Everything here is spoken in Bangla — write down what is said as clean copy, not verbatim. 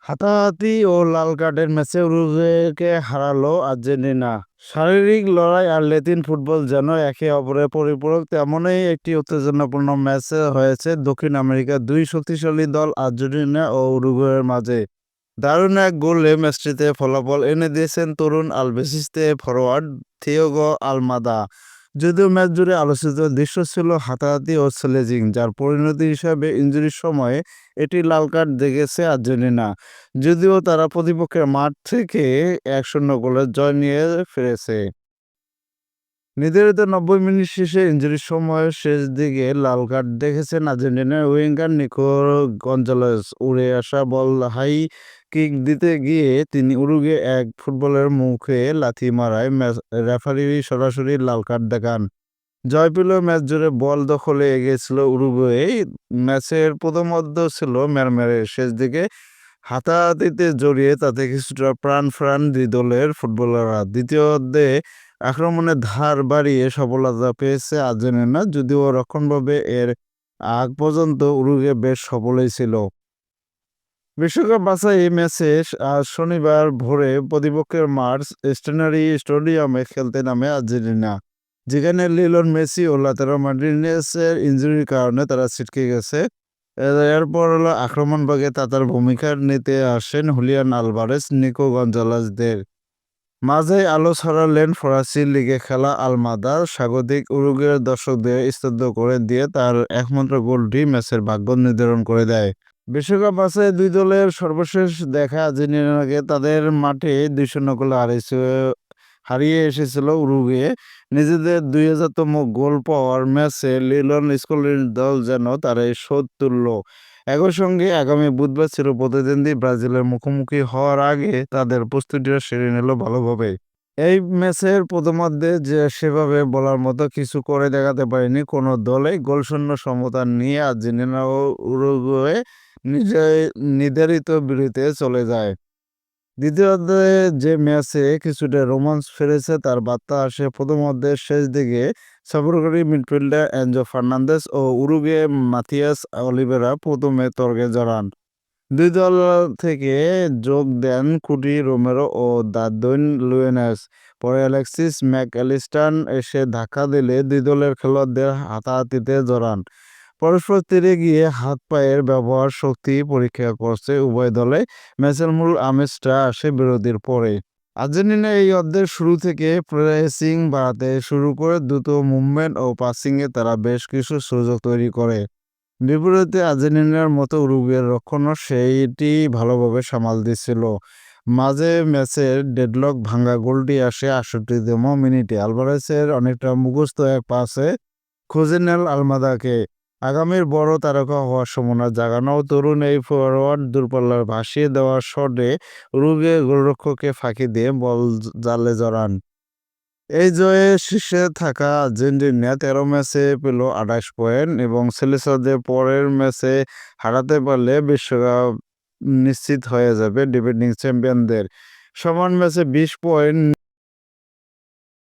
হাতাহাতি ও লাল কার্ডের ম্যাচে উরুগুয়েকে হারালো আর্জেন্টিনা। শারীরিক লড়াই আর ল্যাতিন ফুটবল যেন একে অপরের পরিপূরক, তেমনই একটি উত্তেজনাপূর্ণ ম্যাচ হয়েছে দক্ষিণ আমেরিকার দুই শক্তিশালী দল আর্জেন্টিনা ও উরুগুয়ের মাঝে। দারুণ এক গোলে ম্যাচটিতে ফলাফল এনে দিয়েছেন তরুণ আলবেসিস্তে ফরোয়ার্ড থিয়াগো আলমাদা। যদিও ম্যাচ জুড়ে আলোচিত দৃশ্য ছিল হাতাহাতি ও স্লেজিং, যার পরিণতি হিসাবে ইনজুরির সময়ে এটি লাল কার্ড দেখেছে আর্জেন্টিনা। যদিও তারা প্রতিপক্ষের মাঠ থেকে 1-0 গোলের জয় নিয়ে ফিরেছে। নির্ধারিত 90 মিনিট শেষে ইনজুরির সময় শেষ দিকে লাল কার্ড দেখেছেন আর্জেন্টিনার উইঙ্গার নিকো গঞ্জালেস। উড়ে আসা বল হাই কিক দিতে গিয়ে তিনি উরুগুয়ে এক ফুটবলের মুখে লাথি মারায় রেফারি সরাসরি লাল কার্ড দেখান। জয় পেল ম্যাচ জুড়ে বল দখলে এগিয়ে ছিল উরুগুয়ে। ম্যাচের প্রথমার্ধ ছিল ম্যারম্যারে, শেষ দিকে হাতাহাতিতে জড়িয়ে তাতে কিছুটা প্রাণ ফেরান দুই দলের ফুটবলাররা। দ্বিতীয়ার্ধে আক্রমণের ধার বাড়িয়ে সফলতা পেয়েছে আর্জেন্টিনা, যদিও রক্ষণভাবে এর আগ পর্যন্ত উরুগুয়ে বেশ সফলই ছিল। বিশ্বকাপ বাছাই ম্যাচে আজ শনিবার ভোরে প্রতিপক্ষের মাঠ স্টেনারি স্টেডিয়ামে খেলতে নামে আর্জেন্টিনা, যেখানে লিওনেল মেসি ও লাউতারো মার্টিনেজের ইনজুরির কারণে তারা ছিটকে গেছে। এরপর আক্রমণভাগে তাতার ভূমিকা নিতে আসেন হুলিয়ান আলভারেজ, নিকো গঞ্জালেজদের মাঝে আলো ছড়ালেন ফরাসি লিগে খেলা আলমাদা। স্বাগতিক উরুগুয়ের দর্শকদের স্তব্ধ করে দিয়ে তার একমাত্র গোলটি ম্যাচের ভাগ্য নির্ধারণ করে দেয়। বিশ্বকাপ বাছাই দুই দলের সর্বশেষ দেখা আর্জেন্টিনাকে তাদের মাঠে 2-0 গোলে হারিয়ে এসেছিল উরুগুয়ে। নিজেদের 2000তম গোল পাওয়ার ম্যাচে লিওনেল স্কলারির দল যেন তারাই শোধ তুলল। একই সঙ্গে আগামী বুধবার চিরপ্রতিদ্বন্দ্বী ব্রাজিলের মুখোমুখি হওয়ার আগে তাদের প্রস্তুতিটা সেরে নিল ভালোভাবে। এই ম্যাচের প্রথমার্ধে সেভাবে বলার মতো কিছু করে দেখাতে পারেনি কোনো দলই। গোলশূন্য সমতা নিয়ে আর্জেন্টিনা ও উরুগুয়ে নির্ধারিত বিরতিতে চলে যায়। দ্বিতীয়ার্ধে যে ম্যাচে কিছুটা রোমাঞ্চ ফিরেছে তার বার্তা আসে প্রথমার্ধের শেষ দিকে। সফরকারী মিডফিল্ডার এনজো ফার্নান্দেজ ও উরুগুয়ে মাথিয়াস অলিভেরা প্রথমে তর্কে জড়ান। দুই দল থেকে যোগ দেন কুটি রোমেরো ও দারউইন লুয়েস। পরে অ্যালেক্সিস ম্যাকঅ্যালিস্টার এসে ধাক্কা দিলে দুই দলের খেলোয়াড়দের হাতাহাতিতে জড়ান। পরস্পর তীরে গিয়ে হাত পায়ের ব্যবহার শক্তি পরীক্ষা করছে উভয় দলে। ম্যাচের মূল আমেজটা আসে বিরতির পরে। আর্জেন্টিনা এই অর্ধের শুরু থেকে প্রেসিং বাড়াতে শুরু করে দ্রুত মুভমেন্ট ও পাসিংয়ে তারা বেশ কিছু সুযোগ তৈরি করে। বিপরীতে আর্জেন্টিনার মতো উরুগুয়ের রক্ষণও সেইটি ভালোভাবে সামাল দিচ্ছিল। মাঝে ম্যাচের ডেডলক ভাঙা গোলটি আসে ৬৮তম মিনিটে। আলভারেজের অনেকটা মুখস্থ এক পাসে খুঁজে নেন আলমাদাকে। আগামীর বড় তারকা হওয়ার সম্ভাবনা জাগানো তরুণ এই ফরোয়ার্ড দূরপাল্লার ভাসিয়ে দেওয়ার শটে উরুগুয়ে গোলরক্ষককে ফাঁকি দিয়ে বল জালে জড়ান। এই জয়ে শীর্ষে থাকা আর্জেন্টিনা ১৩ ম্যাচে পেল ২৮ পয়েন্ট এবং সেলেসাদের পরের ম্যাচে হারাতে পারলে বিশ্বকাপ নিশ্চিত হয়ে যাবে ডিফেন্ডিং চ্যাম্পিয়নদের। সমান ম্যাচে ২০ পয়েন্ট